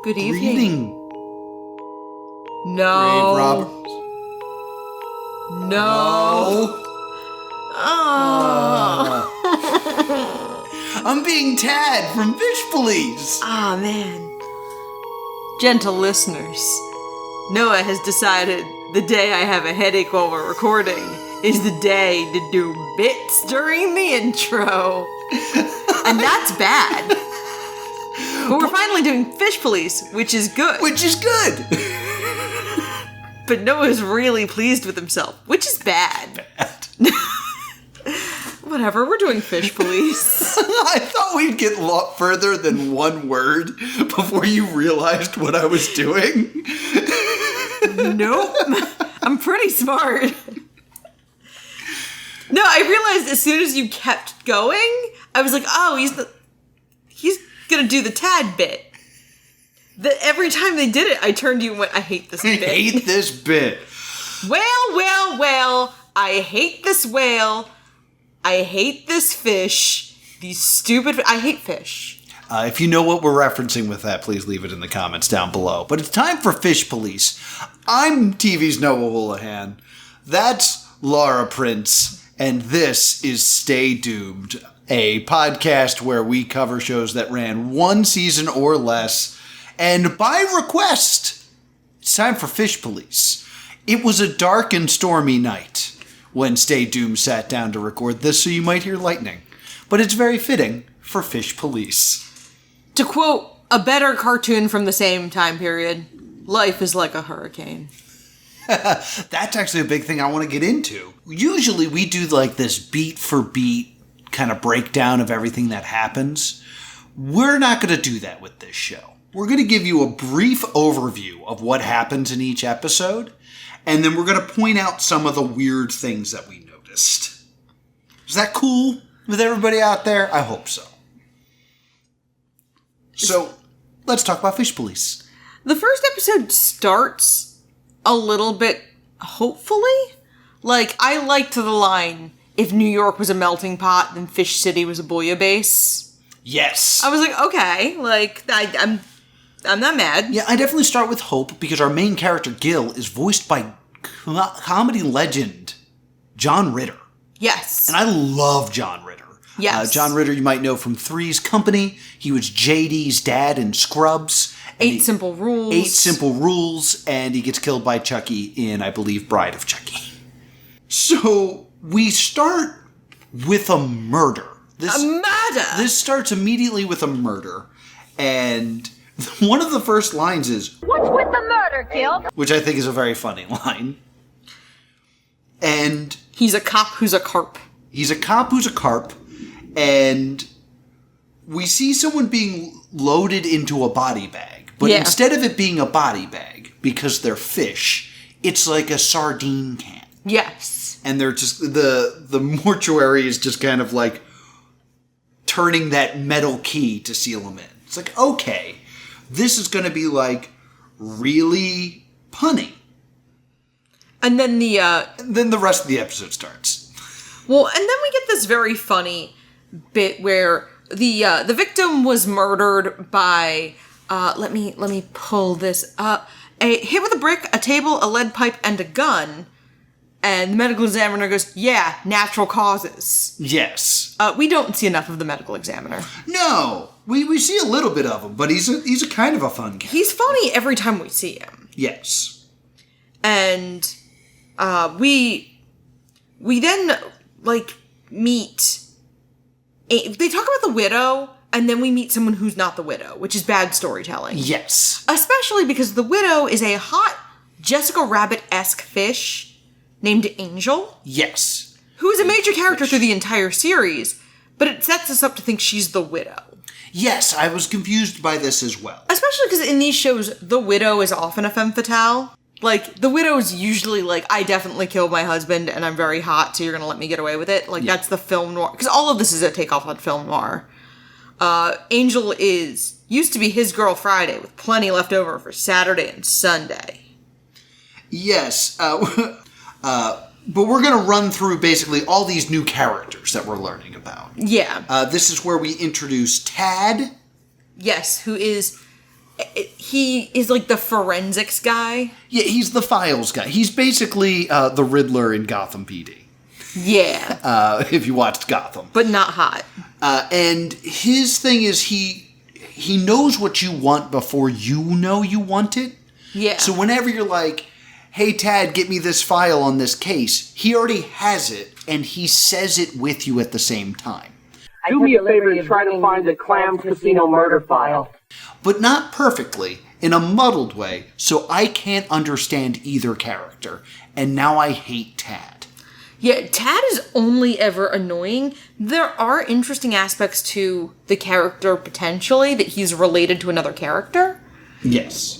Good evening. Good evening. No. Grave robbers. No. Oh. I'm being Tad from Fish Police. Ah, man. Gentle listeners, Noah has decided the day I have a headache while we're recording is the day to do bits during the intro. And that's bad. But we're finally doing Fish Police, which is good. Which is good. But Noah's really pleased with himself, which is bad. Whatever, we're doing Fish Police. I thought we'd get a lot further than one word before you realized what I was doing. Nope. I'm pretty smart. No, I realized as soon as you kept going, I was like, oh, he's gonna do the Tad bit. Every time they did it, I turned to you and went, I hate this bit. I hate this bit. Well, I hate this whale. I hate this fish. These stupid... I hate fish. If you know what we're referencing with that, please leave it in the comments down below. But it's time for Fish Police. I'm TV's Noah Houlihan. That's Laura Prince. And this is Stay Doomed, a podcast where we cover shows that ran one season or less. And by request, it's time for Fish Police. It was a dark and stormy night when Stay Doomed sat down to record this, so you might hear lightning. But it's very fitting for Fish Police. To quote a better cartoon from the same time period, life is like a hurricane. That's actually a big thing I want to get into. Usually we do like this beat for beat kind of breakdown of everything that happens. We're not going to do that with this show. We're going to give you a brief overview of what happens in each episode, and then we're going to point out some of the weird things that we noticed. Is that cool with everybody out there? I hope so. So, let's talk about Fish Police. The first episode starts a little bit hopefully. Like, I liked the line, if New York was a melting pot, then Fish City was a bouillabaisse. Yes. I was like, okay, like, I'm not mad. Yeah, I definitely start with hope because our main character, Gil, is voiced by comedy legend John Ritter. Yes. And I love John Ritter. Yes. John Ritter you might know from Three's Company. He was JD's dad in Scrubs. Eight Simple Rules. 8 Simple Rules, and he gets killed by Chucky in, I believe, Bride of Chucky. So, we start with a murder. A murder! This starts immediately with a murder, and one of the first lines is, "What's with the murder, Gil?" Which I think is a very funny line. And he's a cop who's a carp. He's a cop who's a carp, and we see someone being loaded into a body bag. But instead of it being a body bag, because they're fish, it's like a sardine can. Yes. And they're just, the mortuary is just kind of like turning that metal key to seal them in. It's like, okay, this is going to be like really punny. And then then the rest of the episode starts. Well, and then we get this very funny bit where the victim was murdered by let me pull this up. A hit with a brick, a table, a lead pipe, and a gun. And the medical examiner goes, yeah, natural causes. Yes. We don't see enough of the medical examiner. No. We see a little bit of him, but he's a kind of a fun guy. He's funny every time we see him. Yes. And we then, like, meet... They talk about the widow, and then we meet someone who's not the widow, which is bad storytelling. Yes. Especially because the widow is a hot Jessica Rabbit-esque fish named Angel. Yes. Who is a major character through the entire series, but it sets us up to think she's the widow. Yes, I was confused by this as well. Especially because in these shows, the widow is often a femme fatale. Like, the widow's usually like, I definitely killed my husband and I'm very hot, so you're gonna let me get away with it. Like, that's the film noir. Because all of this is a takeoff on film noir. Angel used to be his girl Friday with plenty left over for Saturday and Sunday. Yes. But we're going to run through basically all these new characters that we're learning about. Yeah. This is where we introduce Tad. Yes, who is he is like the forensics guy. Yeah, he's the files guy. He's basically the Riddler in Gotham PD. Yeah. If you watched Gotham. But not hot. And his thing is he knows what you want before you know you want it. Yeah. So whenever you're like, hey, Tad, get me this file on this case, he already has it, and he says it with you at the same time. Do me a favor and try to find the Clams Casino murder file. But not perfectly, in a muddled way, so I can't understand either character. And now I hate Tad. Yeah, Tad is only ever annoying. There are interesting aspects to the character, potentially, that he's related to another character. Yes.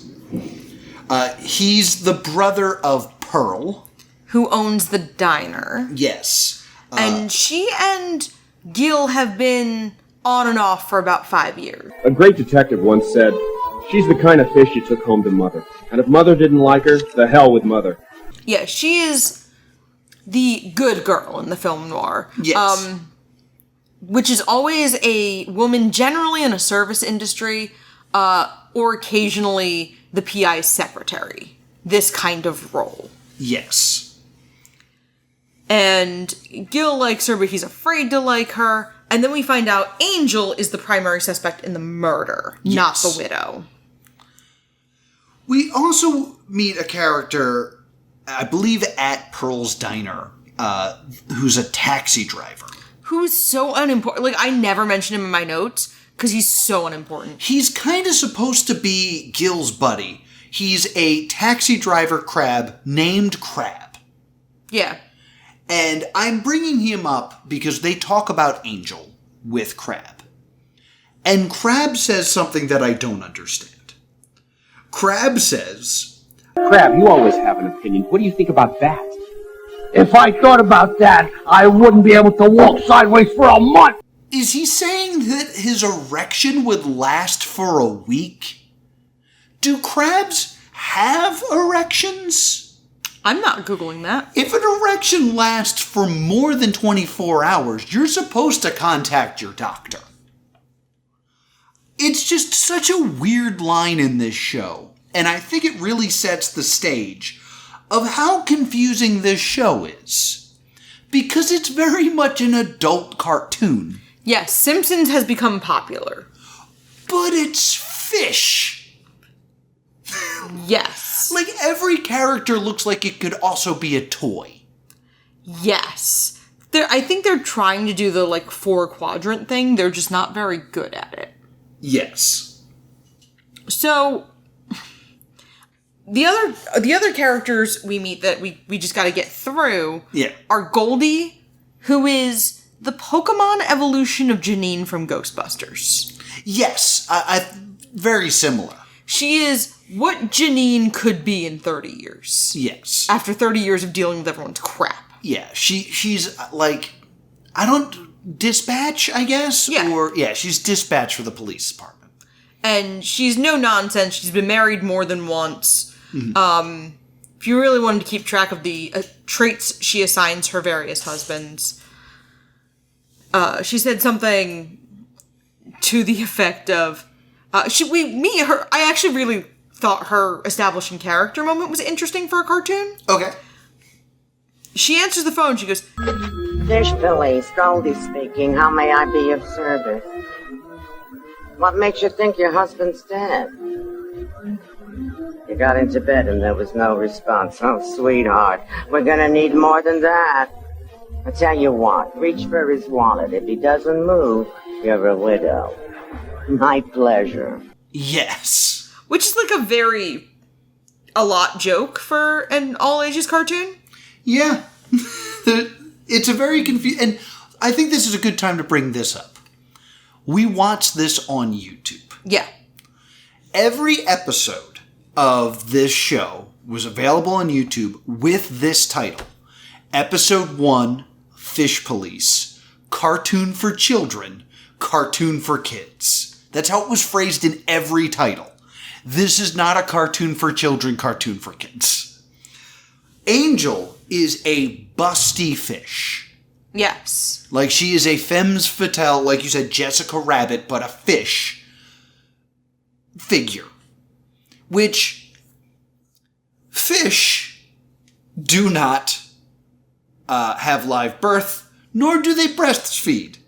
He's the brother of Pearl. Who owns the diner. Yes. And she and Gil have been on and off for about 5 years. A great detective once said, "She's the kind of fish you took home to Mother. And if Mother didn't like her, the hell with Mother." Yeah, she is the good girl in the film noir. Yes. Which is always a woman generally in a service industry, or occasionally the PI's secretary. This kind of role. Yes. And Gil likes her, but he's afraid to like her. And then we find out Angel is the primary suspect in the murder, not the widow. We also meet a character, I believe, at Pearl's Diner, who's a taxi driver. Who's so unimportant. Like, I never mention him in my notes, because he's so unimportant. He's kind of supposed to be Gil's buddy. He's a taxi driver crab named Crab. Yeah. And I'm bringing him up because they talk about Angel with Crab. And Crab says something that I don't understand. Crab says, Crab, you always have an opinion. What do you think about that? If I thought about that, I wouldn't be able to walk sideways for a month. is he saying that his erection would last for a week? Do crabs have erections? I'm not Googling that. If an erection lasts for more than 24 hours, you're supposed to contact your doctor. It's just such a weird line in this show, and I think it really sets the stage of how confusing this show is. Because it's very much an adult cartoon. Yes, Simpsons has become popular. But it's fish. Yes. Like, every character looks like it could also be a toy. Yes. I think they're trying to do the, 4-quadrant thing. They're just not very good at it. Yes. So, the other characters we meet that we just gotta get through are Goldie, who is the Pokemon evolution of Janine from Ghostbusters. Yes, I very similar. She is what Janine could be in 30 years. Yes. After 30 years of dealing with everyone's crap. Yeah, she's dispatch, I guess? Yeah. She's dispatch for the police department. And she's no nonsense. She's been married more than once. Mm-hmm. If you really wanted to keep track of the traits she assigns her various husbands, she said something to the effect of, we meet her. I actually really thought her establishing character moment was interesting for a cartoon. Okay. She answers the phone. She goes, Fish Police, Goldie speaking. How may I be of service? What makes you think your husband's dead? You got into bed and there was no response. Oh, sweetheart, we're gonna need more than that. I tell you what, reach for his wallet. If he doesn't move, you're a widow. My pleasure. Yes. Which is a lot joke for an all-ages cartoon. Yeah. It's a very confusing... And I think this is a good time to bring this up. We watched this on YouTube. Yeah. Every episode of this show was available on YouTube with this title. Episode 1, Fish Police. Cartoon for children. Cartoon for kids. That's how it was phrased in every title. This is not a cartoon for children, cartoon for kids. Angel is a busty fish. Yes. Like, she is a femmes fatale, like you said, Jessica Rabbit, but a fish figure. which fish do not have live birth, nor do they breastfeed.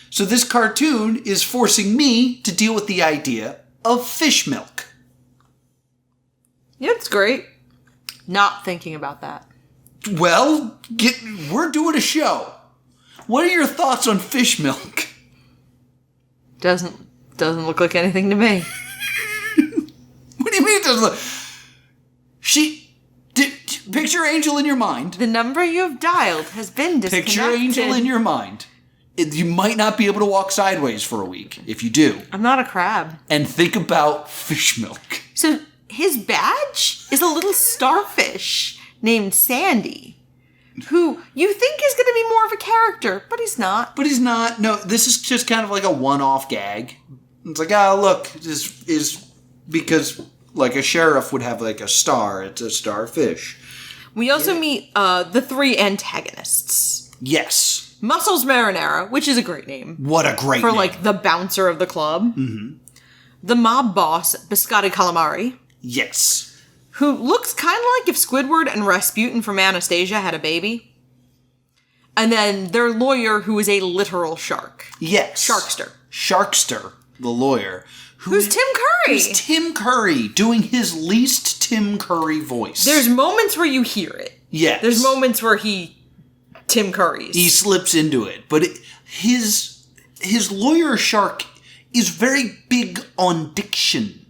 So this cartoon is forcing me to deal with the idea of fish milk. Yeah, it's great. Not thinking about that. Well, we're doing a show. What are your thoughts on fish milk? Doesn't look like anything to me. What do you mean it doesn't look? Picture Angel in your mind. The number you have dialed has been disconnected. Picture Angel in your mind. You might not be able to walk sideways for a week. If you do. I'm not a crab. And think about fish milk. So his badge is a little starfish named Sandy, who you think is going to be more of a character, but he's not. But he's not. No, this is just kind of like a one-off gag. It's like, oh, look, this is because like a sheriff would have like a star. It's a starfish. We also meet the three antagonists. Yes. Muscles Marinara, which is a great name. What a great name. For like the bouncer of the club. Mm-hmm. The mob boss, Biscotti Calamari. Yes. Who looks kind of like if Squidward and Rasputin from Anastasia had a baby. And then their lawyer, who is a literal shark. Yes. Sharkster, the lawyer. Who's Tim Curry. Who's Tim Curry, doing his least Tim Curry voice. There's moments where you hear it. Yes. There's moments where Tim Curry's. He slips into it. But his lawyer shark is very big on diction.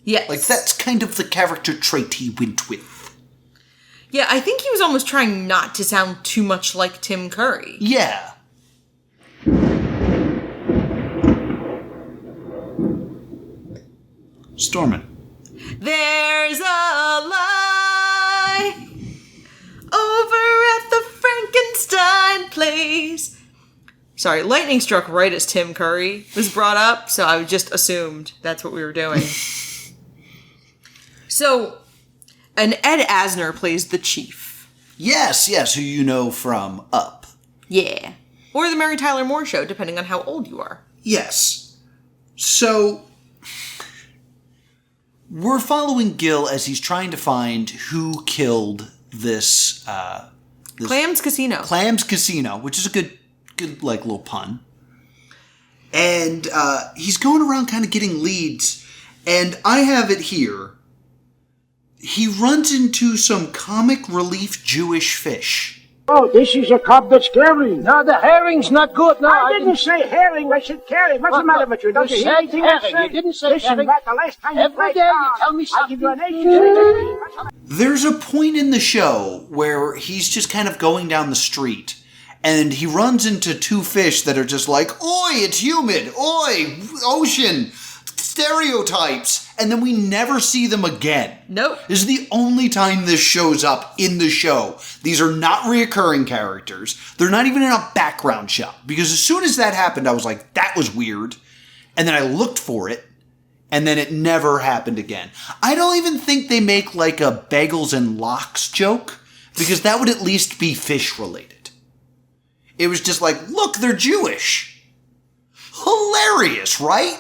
Yes. Like, that's kind of the character trait he went with. Yeah, I think he was almost trying not to sound too much like Tim Curry. Yeah. Stormin'. There's a lie over at the Frankenstein place. Sorry, lightning struck right as Tim Curry was brought up, so I just assumed that's what we were doing. So, and Ed Asner plays the chief. Yes, who you know from Up. Yeah. Or the Mary Tyler Moore Show, depending on how old you are. Yes. So, we're following Gil as he's trying to find who killed this Clams Casino. Clams Casino, which is a good like little pun. And he's going around kind of getting leads. And I have it here. He runs into some comic relief Jewish fish. Oh, this is a cop that's carrying. No, the herring's not good. No, I didn't say herring. I said carry. What's the matter with you? Don't you hear anything I said? You didn't say herring. Listen, Matt, the last time you played you tell me something. I'll give you an There's a point in the show where he's just kind of going down the street. And he runs into two fish that are just like, oi, it's humid. Oi, ocean. Stereotypes. And then we never see them again. Nope. This is the only time this shows up in the show. These are not reoccurring characters. They're not even in a background shot. Because as soon as that happened, I was like, that was weird. And then I looked for it. And then it never happened again. I don't even think they make like a bagels and lox joke. Because that would at least be fish related. It was just like, look, they're Jewish. Hilarious, right?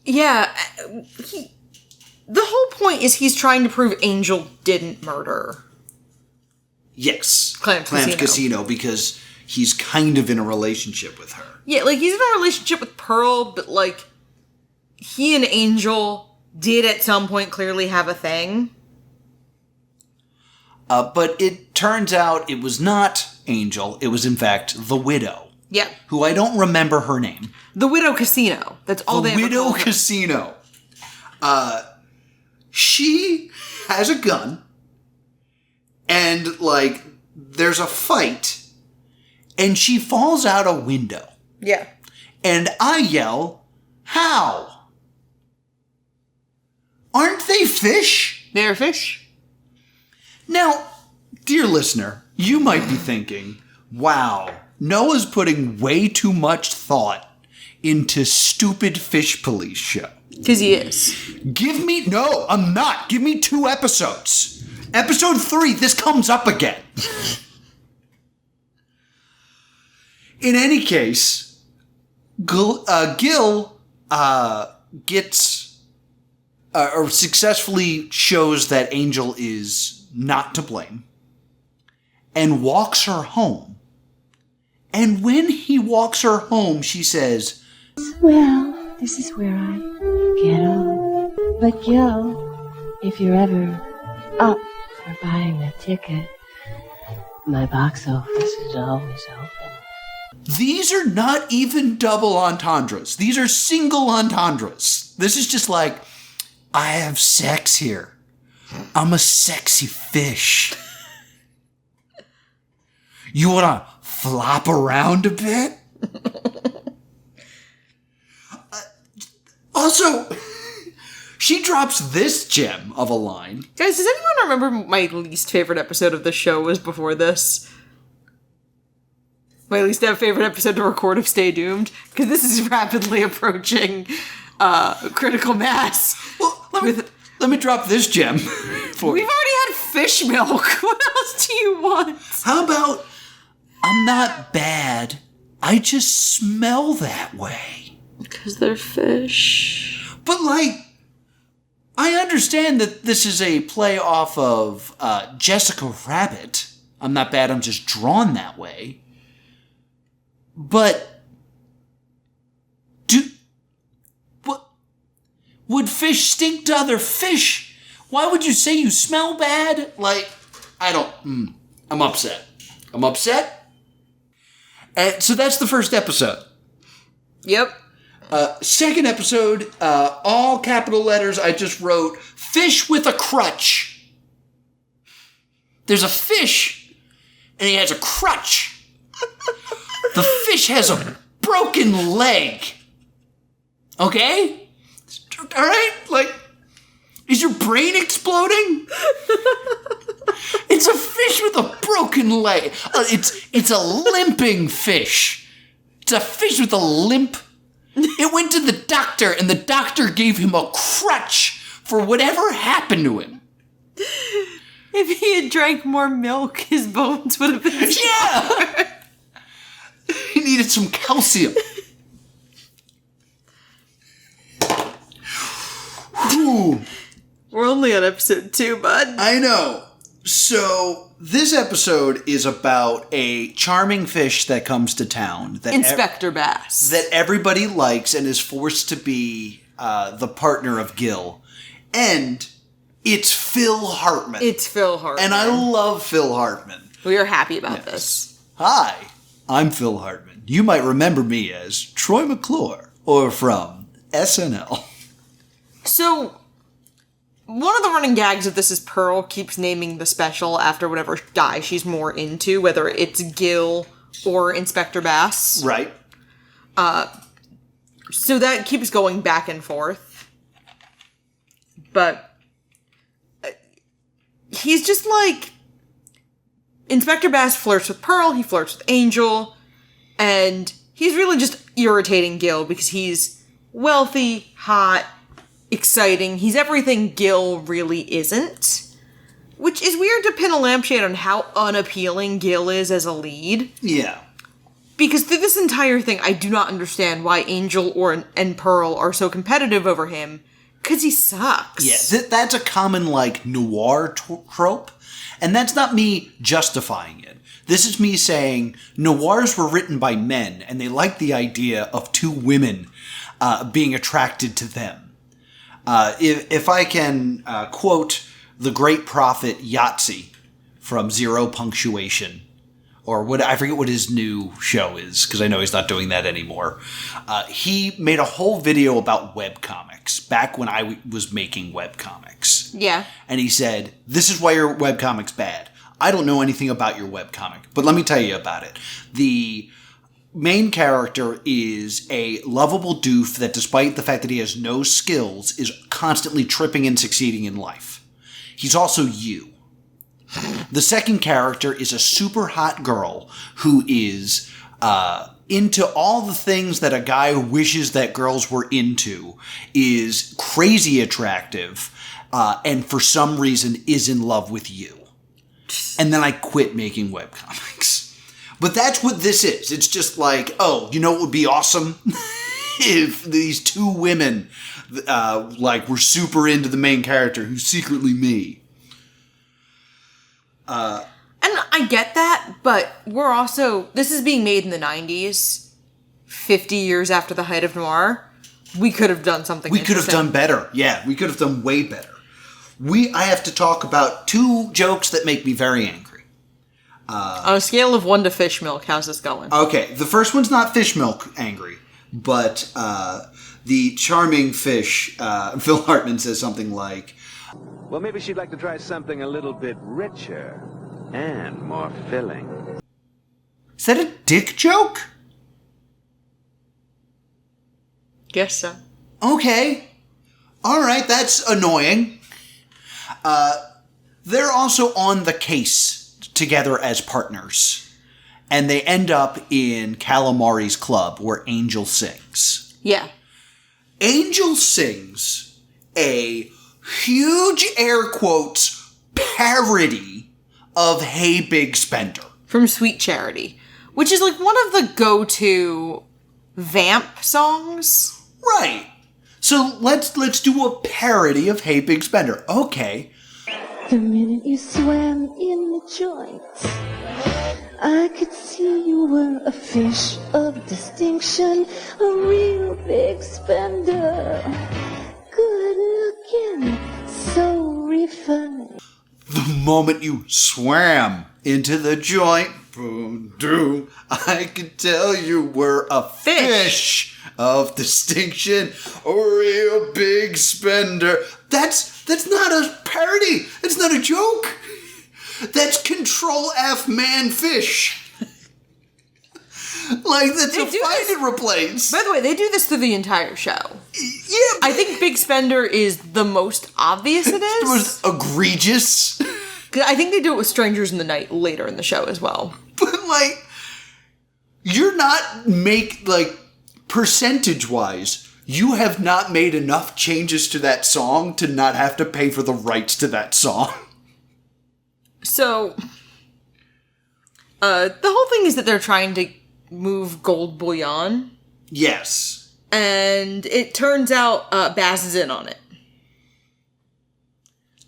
Yeah, the whole point is he's trying to prove Angel didn't murder. Yes. Clams Casino, because he's kind of in a relationship with her. Yeah, like, he's in a relationship with Pearl, but, like, he and Angel did at some point clearly have a thing. But it turns out it was not Angel. It was, in fact, the Widow. Yeah. Who I don't remember her name. The Widow Casino. That's all they ever The Widow called her. Casino. She has a gun. And, like, there's a fight. And she falls out a window. Yeah. And I yell, how? Aren't they fish? They're fish. Now, dear listener, you might be thinking, wow, Noah's putting way too much thought into stupid fish police show. Because he is. No, I'm not. Give me 2 episodes. Episode 3, this comes up again. In any case, Gil gets or successfully shows that Angel is not to blame, and walks her home. And when he walks her home, she says, "Well, this is where I get off. But Gil, if you're ever up for buying a ticket, my box office is always open." These are not even double entendres. These are single entendres. This is just like, I have sex here. I'm a sexy fish. You want to flop around a bit? Also, she drops this gem of a line. Guys, does anyone remember my least favorite episode of the show was before this? My least favorite episode to record of Stay Doomed? Because this is rapidly approaching critical mass. Well, let me drop this gem for We've you. already had fish milk. What else do you want? How about, I'm not bad, I just smell that way. Because they're fish. But, like, I understand that this is a play off of Jessica Rabbit. I'm not bad, I'm just drawn that way. But, would fish stink to other fish? Why would you say you smell bad? Like, I'm upset. I'm upset. And so that's the first episode. Yep. Second episode, all capital letters, I just wrote, fish with a crutch. There's a fish, and he has a crutch. The fish has a broken leg. Okay? All right? Like, is your brain exploding? It's a fish with a broken leg. It's a limping fish. It's a fish with a limp. It went to the doctor, and the doctor gave him a crutch for whatever happened to him. If he had drank more milk, his bones would have been stronger. Yeah! He needed some calcium. Ooh. We're only on episode 2, bud. I know. So, this episode is about a charming fish that comes to town. That Inspector Bass. That everybody likes and is forced to be the partner of Gil. And it's Phil Hartman. It's Phil Hartman. And I love Phil Hartman. We are happy about this. Hi, I'm Phil Hartman. You might remember me as Troy McClure or from SNL. So, one of the running gags of this is Pearl keeps naming the special after whatever guy she's more into, whether it's Gil or Inspector Bass. Right. So that keeps going back and forth. But he's just like, Inspector Bass flirts with Pearl, he flirts with Angel, and he's really just irritating Gil because he's wealthy, hot, exciting. He's everything Gil really isn't. Which is weird to pin a lampshade on how unappealing Gil is as a lead. Yeah. Because through this entire thing, I do not understand why Angel and Pearl are so competitive over him. Because he sucks. Yeah, that's a common, like, noir trope. And that's not me justifying it. This is me saying noirs were written by men, and they like the idea of two women being attracted to them. If I can quote the great prophet Yahtzee from Zero Punctuation, or what, I forget what his new show is, because I know he's not doing that anymore. He made a whole video about webcomics, back when I was making webcomics. Yeah. And he said, this is why your webcomic's bad. I don't know anything about your webcomic, but let me tell you about it. The main character is a lovable doof that, despite the fact that he has no skills, is constantly tripping and succeeding in life. He's also you. The second character is a super hot girl who is into all the things that a guy wishes that girls were into, is crazy attractive, and for some reason is in love with you. And then I quit making webcomics. But that's what this is. It's just like, oh, you know what would be awesome? if these two women, were super into the main character who's secretly me. And I get that, but this is being made in the 90s, 50 years after the height of noir. We could have done something. We could have done better. Yeah, we could have done way better. I have to talk about two jokes that make me very angry. On a scale of 1 to fish milk, how's this going? Okay, the first one's not fish milk angry, but the charming fish, Phil Hartman says something like, well, maybe she'd like to try something a little bit richer and more filling. Is that a dick joke? Guess so. Okay. All right, that's annoying. They're also on the case together as partners. And they end up in Calamari's club where Angel sings. Yeah. Angel sings a huge air quotes parody of Hey Big Spender. From Sweet Charity, which is like one of the go-to vamp songs. Right. So let's do a parody of Hey Big Spender. Okay. The minute you swam in the joint, I could see you were a fish of distinction, a real big spender. Good looking, so refined. The moment you swam into the joint, I could tell you were a fish of distinction, a real big spender. That's not a parody. It's not a joke. That's Control F man fish. That's a find and replace. By the way, they do this through the entire show. Yeah. I think Big Spender is the most obvious it is. The most egregious. I think they do it with Strangers in the Night later in the show as well. But, you're not percentage-wise, you have not made enough changes to that song to not have to pay for the rights to that song. So, the whole thing is that they're trying to move gold bullion. Yes. And it turns out Baz is in on it.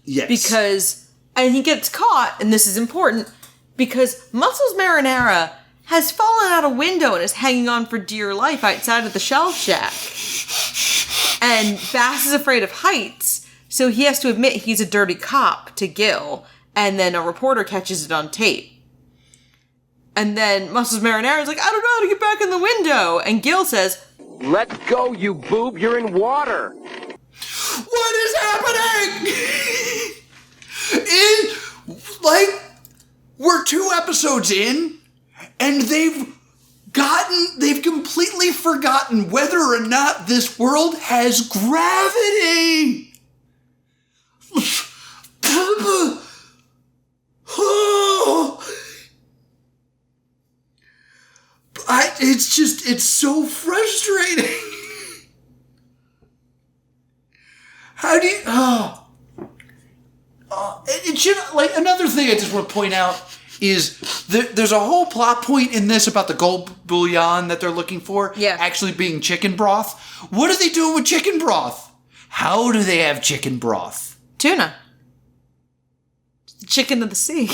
Yes. Because, and he gets caught, and this is important, because Muscles Marinara has fallen out a window and is hanging on for dear life outside of the shell shack. And Bass is afraid of heights, so he has to admit he's a dirty cop to Gil, and then a reporter catches it on tape. And then Muscles Marinara is like, I don't know how to get back in the window. And Gil says, let go, you boob, you're in water. What is happening? We're 2 episodes in, and they've completely forgotten whether or not this world has gravity. It's so frustrating. How do you, it should, another thing I just want to point out is there's a whole plot point in this about the gold bullion that they're looking for actually being chicken broth. What are they doing with chicken broth? How do they have chicken broth? Tuna. Chicken of the sea.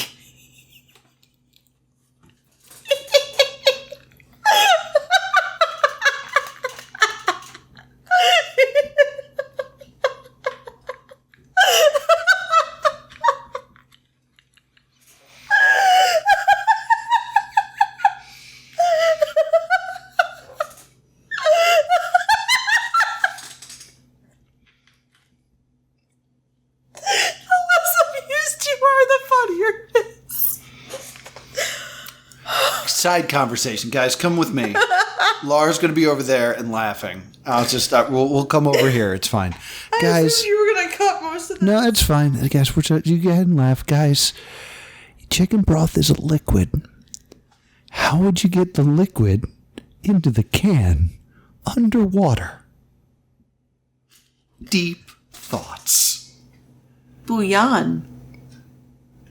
Side conversation, guys. Come with me. Laura's going to be over there and laughing. I'll just we'll come over here. It's fine, guys. You were going to cut most of that. No, it's fine. Guys, you go ahead and laugh, guys. Chicken broth is a liquid. How would you get the liquid into the can underwater? Deep thoughts. Bouillon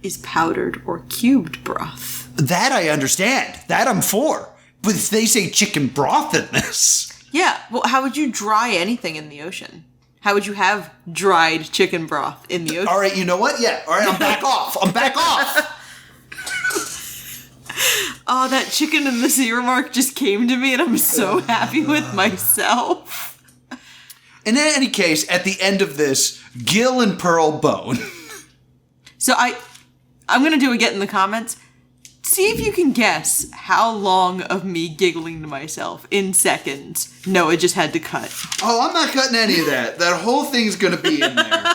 is powdered or cubed broth. That I understand. That I'm for. But if they say chicken broth in this... Yeah, well, how would you dry anything in the ocean? How would you have dried chicken broth in the ocean? All right, you know what? Yeah. All right, I'm back off. I'm back off. Oh, that chicken in the sea remark just came to me, and I'm so happy with myself. In any case, at the end of this, Gil and Pearl bone. So I'm going to do a get in the comments. See if you can guess how long of me giggling to myself in seconds Noah just had to cut. Oh, I'm not cutting any of that. That whole thing's going to be in there.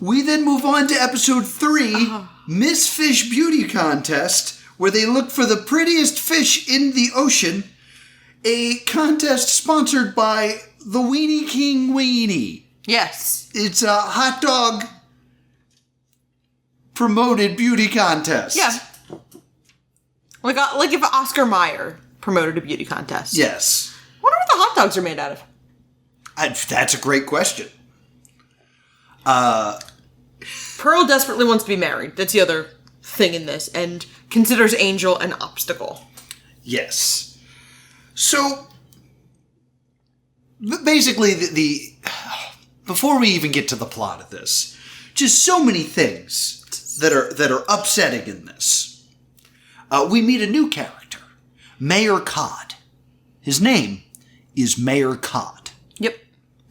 We then move on to episode 3, Miss Fish Beauty Contest, where they look for the prettiest fish in the ocean. A contest sponsored by the Weenie King Weenie. Yes. It's a hot dog promoted beauty contest. Yeah. Like if Oscar Mayer promoted a beauty contest. Yes. I wonder what the hot dogs are made out of. That's a great question. Pearl desperately wants to be married. That's the other thing in this. And considers Angel an obstacle. Yes. So, basically, before we even get to the plot of this, just so many things that are upsetting in this. We meet a new character, Mayor Cod. His name is Mayor Cod. Yep.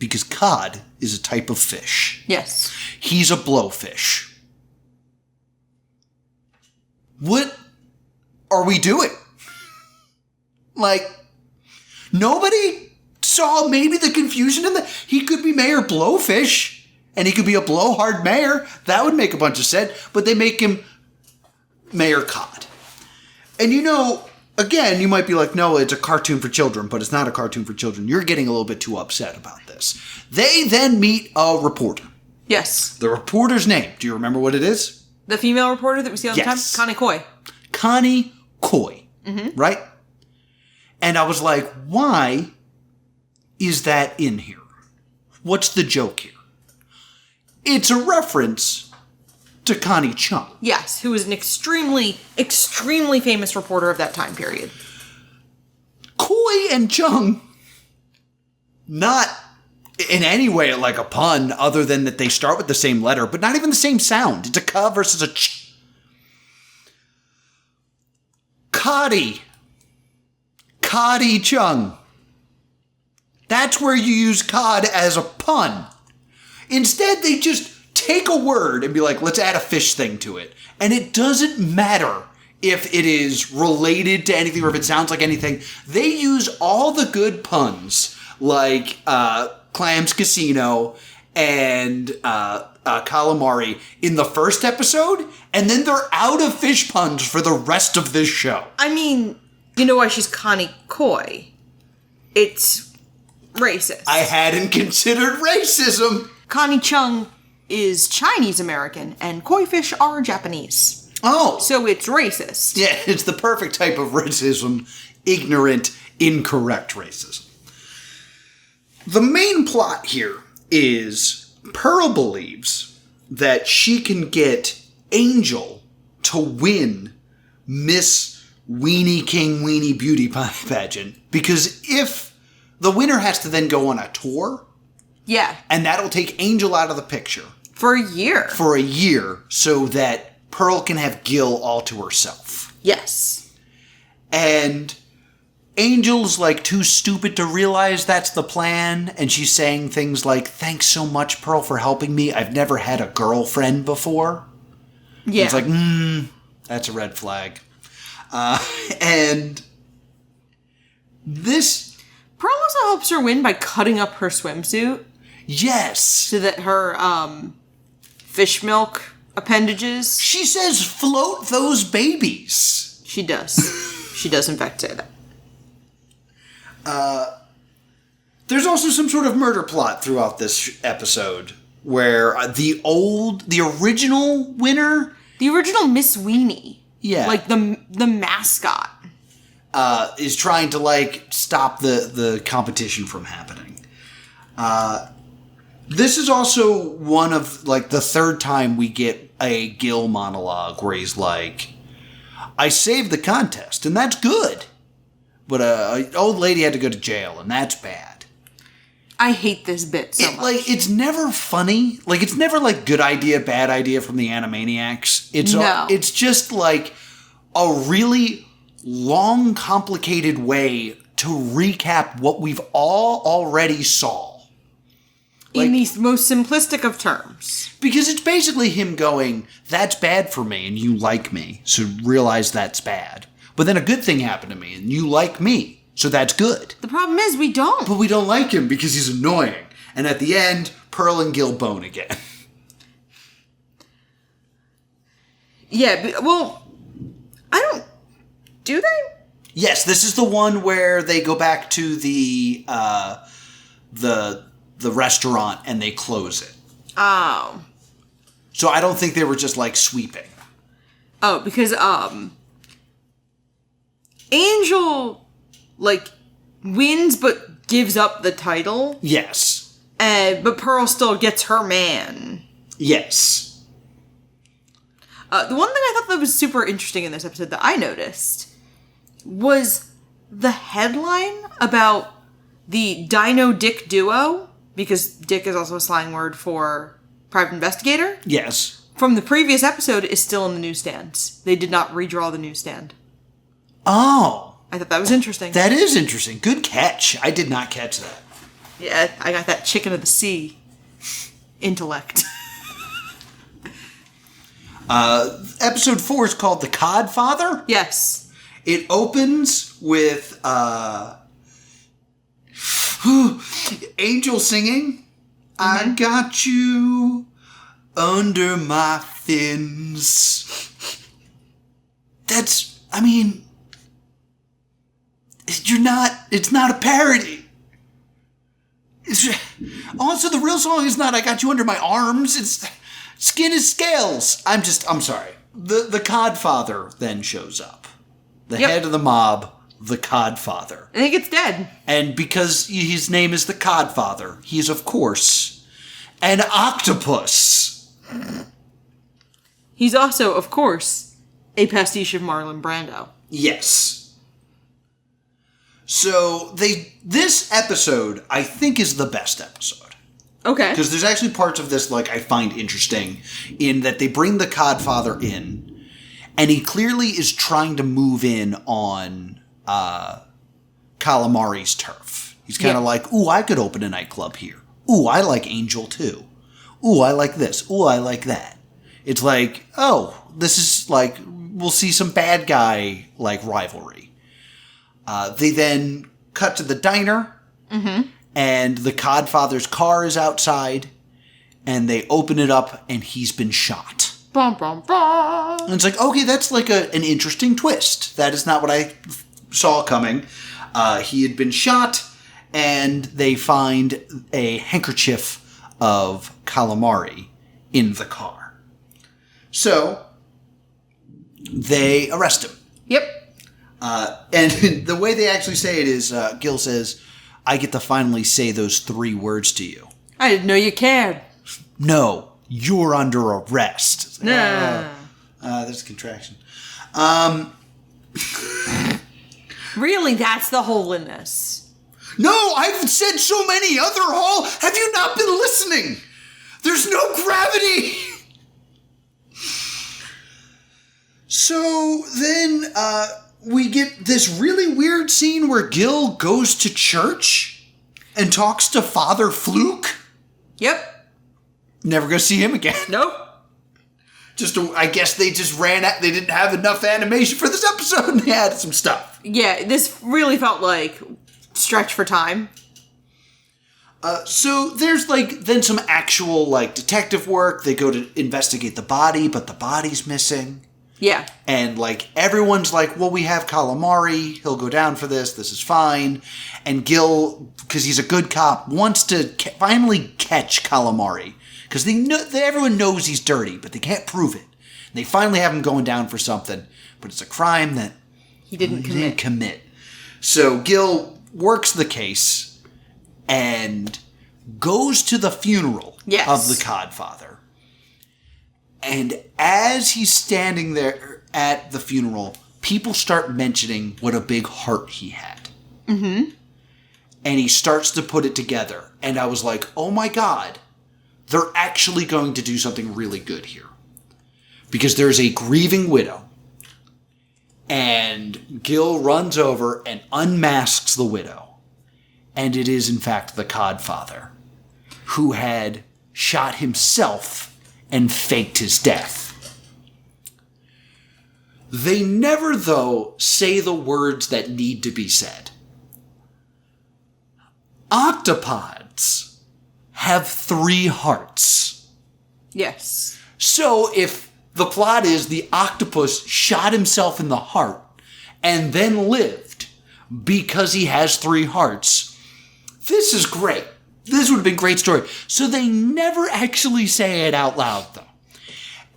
Because cod is a type of fish. Yes. He's a blowfish. What are we doing? Like, nobody saw maybe the confusion in that he could be Mayor Blowfish and he could be a blowhard mayor. That would make a bunch of sense, but they make him Mayor Cod. And you know, again, you might be like, no, it's a cartoon for children, but it's not a cartoon for children. You're getting a little bit too upset about this. They then meet a reporter. Yes. The reporter's name, do you remember what it is? The female reporter that we see all the Yes. time? Connie Coy. Connie Coy, right? And I was like, why is that in here? What's the joke here? It's a reference to Connie Chung. Yes, who was an extremely, extremely famous reporter of that time period. Coy and Chung, not in any way like a pun other than that they start with the same letter, but not even the same sound. It's a ka versus a ch. Coddy. Coddy Chung. That's where you use cod as a pun. Instead, they just take a word and be like, let's add a fish thing to it. And it doesn't matter if it is related to anything or if it sounds like anything. They use all the good puns, like Clams Casino and Calamari in the first episode, and then they're out of fish puns for the rest of this show. I mean, you know why she's Connie Coy? It's racist. I hadn't considered racism. Connie Chung is Chinese American, and koi fish are Japanese. Oh. So it's racist. Yeah, it's the perfect type of racism. Ignorant, incorrect racism. The main plot here is Pearl believes that she can get Angel to win Miss Weenie King Weenie Beauty Pageant, because if the winner has to then go on a tour, yeah, and that'll take Angel out of the picture. For a year. For a year, so that Pearl can have Gil all to herself. Yes. And Angel's like too stupid to realize that's the plan, and she's saying things like, thanks so much, Pearl, for helping me. I've never had a girlfriend before. Yeah. And it's like, that's a red flag. And this... Pearl also helps her win by cutting up her swimsuit. Yes. So that her fish milk appendages... She says, float those babies. She does. She does, in fact, say that. There's also some sort of murder plot throughout this episode where the original winner... The original Miss Weenie. Yeah. Like the mascot. Is trying to, like, stop the competition from happening. This is also one of, like, the third time we get a Gil monologue where he's like, I saved the contest, and that's good. But an old lady had to go to jail, and that's bad. I hate this bit so much. Like, it's never funny. Like, it's never, like, good idea, bad idea from the Animaniacs. It's just, like, a really long, complicated way to recap what we've all already saw. In the most simplistic of terms. Because it's basically him going, that's bad for me, and you like me, so realize that's bad. But then a good thing happened to me, and you like me, so that's good. The problem is we don't. But we don't like him because he's annoying. And at the end, Pearl and Gil bone again. Yeah, well, I don't... Do they? Yes, this is the one where they go back to the restaurant and they close it. Oh. So I don't think they were just, like, sweeping. Oh, because, Angel, like, wins but gives up the title. Yes. But Pearl still gets her man. Yes. The one thing I thought that was super interesting in this episode that I noticed was the headline about the Dino Dick duo, because Dick is also a slang word for private investigator. Yes. From the previous episode is still in the newsstands. They did not redraw the newsstand. Oh. I thought that was interesting. That is interesting. Good catch. I did not catch that. Yeah, I got that chicken of the sea intellect. Episode 4 is called The Codfather. Yes. It opens with Angel singing, I got you under my fins. That's, I mean, it's not a parody. Also, the real song is not I got you under my arms. It's skin is scales. I'm sorry. The Codfather then shows up. The head of the mob, the Codfather. I think it's dead. And because his name is the Codfather, he's, of course, an octopus. He's also, of course, a pastiche of Marlon Brando. Yes. So this episode, I think, is the best episode. Okay. Because there's actually parts of this, like, I find interesting in that they bring the Codfather in, and he clearly is trying to move in on Calamari's turf. He's kind of like, ooh, I could open a nightclub here. Ooh, I like Angel too. Ooh, I like this. Ooh, I like that. It's like, oh, this is like, we'll see some bad guy, like, rivalry. They then cut to the diner, and the Codfather's car is outside, and they open it up, and he's been shot. Bum, bum, bum. And it's like, okay, that's like an interesting twist. That is not what I saw coming. He had been shot, and they find a handkerchief of calamari in the car. So, they arrest him. Yep. And the way they actually say it is, Gil says, I get to finally say those 3 words to you. I didn't know you cared. No, you're under arrest. Like, Nah. There's a contraction. Really, that's the hole in this. No, I've said so many other hole. Have you not been listening? There's no gravity. So then we get this really weird scene where Gil goes to church and talks to Father Fluke. Yep. Never gonna see him again. Nope. I guess they just ran out. They didn't have enough animation for this episode and they added some stuff. Yeah, this really felt like stretch for time. So there's like then some actual like detective work. They go to investigate the body, but the body's missing. Yeah. And like everyone's like, well, we have Calamari. He'll go down for this. This is fine. And Gil, because he's a good cop, wants to finally catch Calamari. Because everyone knows he's dirty, but they can't prove it. And they finally have him going down for something, but it's a crime that he didn't commit. So Gil works the case and goes to the funeral of the Codfather. And as he's standing there, at the funeral, people start mentioning what a big heart he had. Mm-hmm. And he starts to put it together. And I was like, oh my God, they're actually going to do something really good here. Because there's a grieving widow. And Gil runs over and unmasks the widow. And it is, in fact, the Godfather, who had shot himself and faked his death. They never, though, say the words that need to be said. Octopods have 3 hearts. Yes. So if the plot is the octopus shot himself in the heart and then lived because he has 3 hearts, this is great. This would have been a great story. So they never actually say it out loud, though.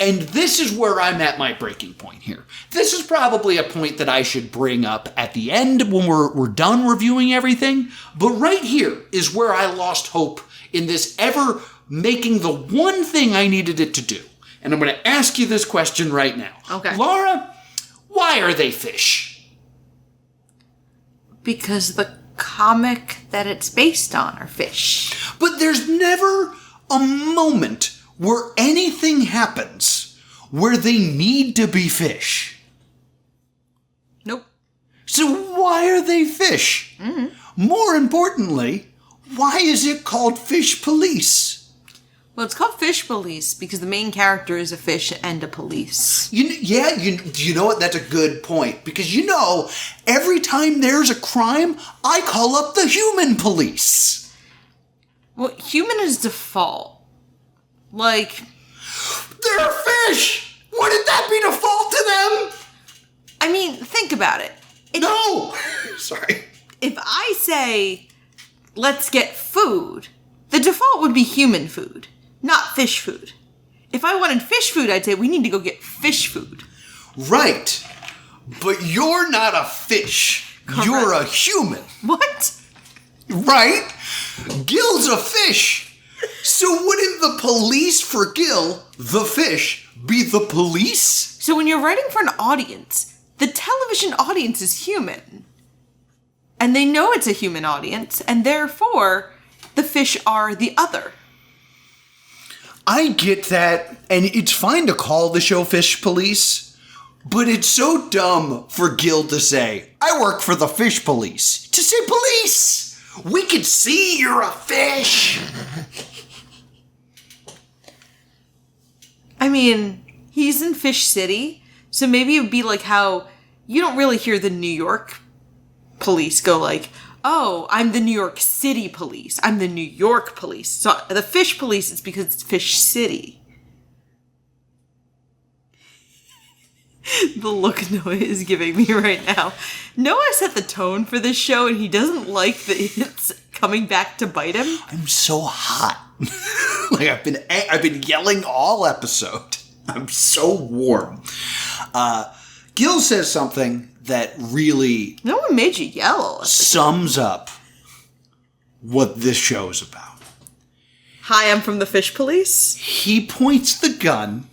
And this is where I'm at my breaking point here. This is probably a point that I should bring up at the end when we're done reviewing everything. But right here is where I lost hope in this ever making the one thing I needed it to do. And I'm going to ask you this question right now. Okay. Laura, why are they fish? Because the comic that it's based on are fish. But there's never a moment where anything happens where they need to be fish. Nope. So why are they fish? Mm-hmm. More importantly, why is it called Fish Police? Well, it's called Fish Police because the main character is a fish and a police. You know what? That's a good point. Because every time there's a crime, I call up the human police. Well, human is default. Like, they're fish! Wouldn't that be default to them? I mean, think about it. No! Sorry. If I say, let's get food, the default would be human food, not fish food. If I wanted fish food, I'd say we need to go get fish food. Right. But you're not a fish. Correct. You're a human. What? Right? Gil's a fish. So wouldn't the police for Gil, the fish, be the police? So when you're writing for an audience, the television audience is human. And they know it's a human audience, and therefore, the fish are the other. I get that, and it's fine to call the show Fish Police, but it's so dumb for Gil to say, I work for the Fish Police. To say police! We can see you're a fish! I mean, he's in Fish City, so maybe it would be like how you don't really hear the New York police go like, oh, I'm the New York City police. I'm the New York police. So the Fish Police is because it's Fish City. The look Noah is giving me right now. Noah set the tone for this show, and he doesn't like that it's coming back to bite him. I'm so hot. Like I've been yelling all episode. I'm so warm. Gil says something that really No one made you yell. sums up what this show's about. Hi, I'm from the Fish Police. He points the gun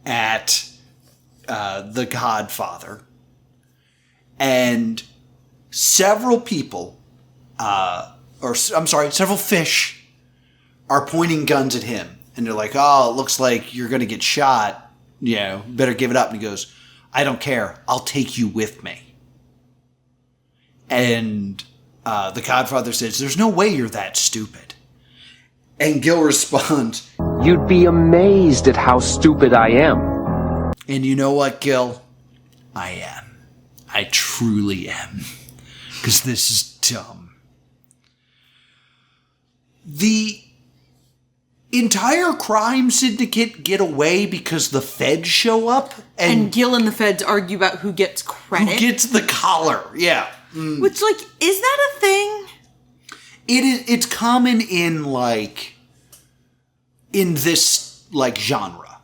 at the Godfather, and several people, several fish are pointing guns at him. And they're like, oh, it looks like you're going to get shot. Better give it up. And he goes, I don't care. I'll take you with me. And the Godfather says, there's no way you're that stupid. And Gil responds, you'd be amazed at how stupid I am. And you know what, Gil? I am. I truly am. Because this is dumb. The entire crime syndicate get away because the feds show up. And Gil and the feds argue about who gets credit. Who gets the collar, yeah. Mm. Which, is that a thing? It's common in, in this, genre.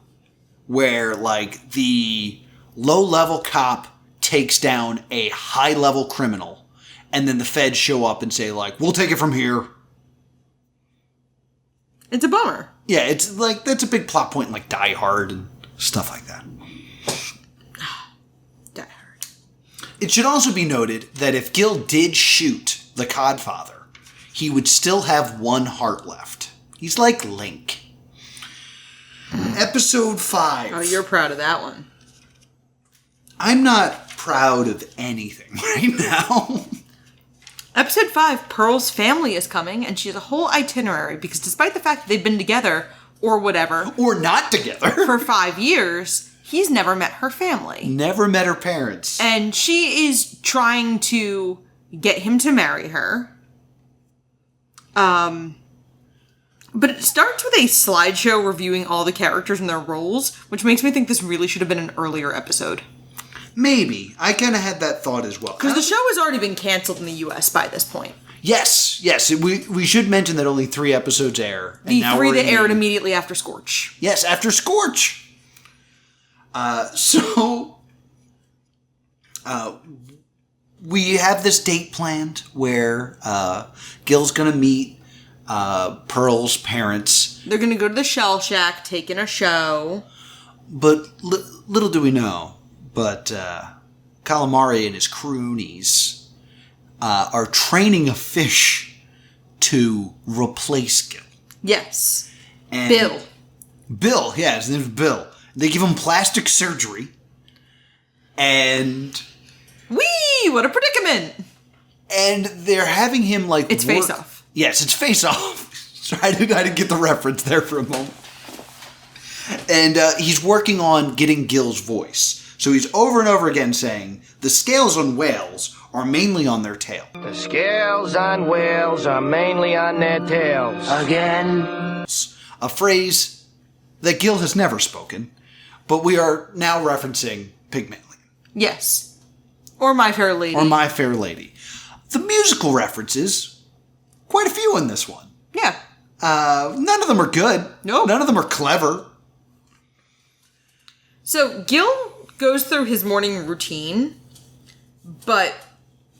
Where, the low-level cop takes down a high-level criminal, and then the feds show up and say, we'll take it from here. It's a bummer. Yeah, it's, that's a big plot point in, Die Hard and stuff like that. It should also be noted that if Gil did shoot the Codfather, he would still have one heart left. He's like Link. Episode 5. Oh, you're proud of that one. I'm not proud of anything right now. Episode 5, Pearl's family is coming, and she has a whole itinerary, because despite the fact that they've been together, or whatever, or not together, for 5 years, he's never met her family. Never met her parents. And she is trying to get him to marry her. But it starts with a slideshow reviewing all the characters and their roles, which makes me think this really should have been an earlier episode. Maybe. I kind of had that thought as well. Because the show has already been canceled in the US by this point. Yes. We should mention that only 3 episodes air. The 3 that aired immediately after Scorch. Yes, after Scorch. We have this date planned where Gil's going to meet Pearl's parents. They're going to go to the Shell Shack, take in a show. But little do we know, but Calamari and his croonies are training a fish to replace Gil. Yes. And Bill, yeah, his name's Bill. They give him plastic surgery, and... Whee! What a predicament! And they're having him, like, It's Face Off. Yes, it's Face Off. Sorry, I didn't get the reference there for a moment. And he's working on getting Gil's voice. So he's over and over again saying, the scales on whales are mainly on their tail. The scales on whales are mainly on their tails. Again? A phrase that Gil has never spoken, but we are now referencing Pygmalion. Yes. Or My Fair Lady. The musical references, quite a few in this one. Yeah. None of them are good. No. None of them are clever. So Gil goes through his morning routine, but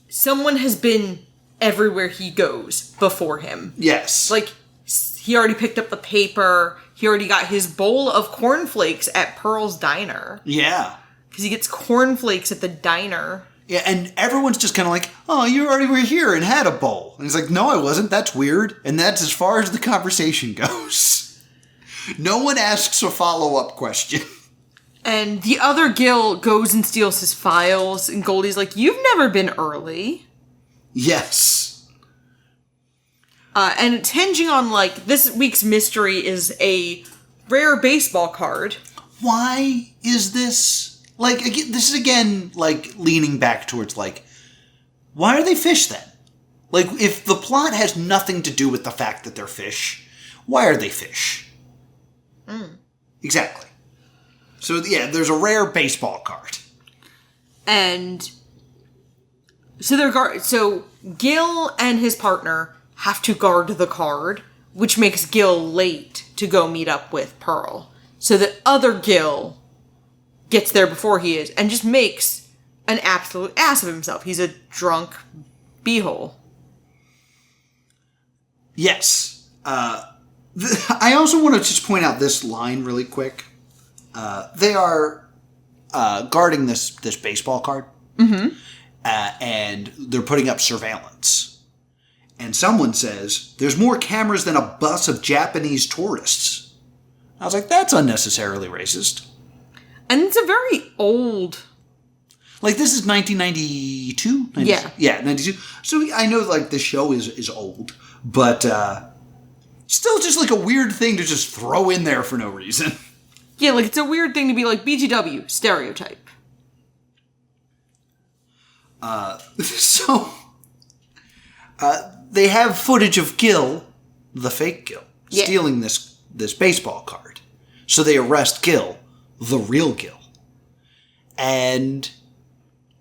someone has been everywhere he goes before him. Yes. Like, he already picked up the paper. He already got his bowl of cornflakes at Pearl's Diner. Yeah. Because he gets cornflakes at the diner. Yeah, and everyone's just kind of like, oh, you already were here and had a bowl. And he's like, no, I wasn't. That's weird. And that's as far as the conversation goes. No one asks a follow-up question. And the other Gil goes and steals his files, and Goldie's like, you've never been early. Yes. And it's hinging on, like, this week's mystery is a rare baseball card. Why is this? Like, again, this is again, like, leaning back towards, like, why are they fish then? Like, if the plot has nothing to do with the fact that they're fish, why are they fish? Exactly. So, yeah, there's a rare baseball card. And so Gil and his partner have to guard the card, which makes Gil late to go meet up with Pearl. So that other Gil gets there before he is and just makes an absolute ass of himself. He's a drunk beehole. Yes. I also want to just point out this line really quick. They are guarding this baseball card. Mm-hmm. And they're putting up surveillance. And someone says, there's more cameras than a bus of Japanese tourists. I was like, that's unnecessarily racist. And it's a very old... Like, this is 1992? Yeah. Yeah, 92. So I know, like, the show is old. But still just, like, a weird thing to just throw in there for no reason. Yeah, like, it's a weird thing to be like, BTW, stereotype. They have footage of Gil, the fake Gil, Yeah. stealing this baseball card. So they arrest Gil, the real Gil. And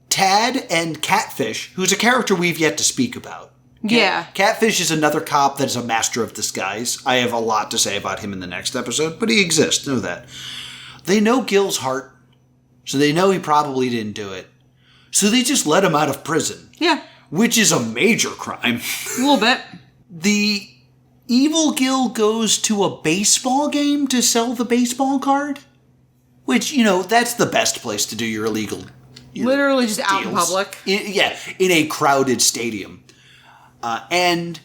Tad and Catfish, who's a character we've yet to speak about. Yeah. Catfish is another cop that is a master of disguise. I have a lot to say about him in the next episode, but he exists, know that. They know Gil's heart, so they know he probably didn't do it. So they just let him out of prison. Yeah. Which is a major crime. A little bit. The evil Gil goes to a baseball game to sell the baseball card? Which, you know, that's the best place to do your illegal literally just out in deals. public. In a crowded stadium. And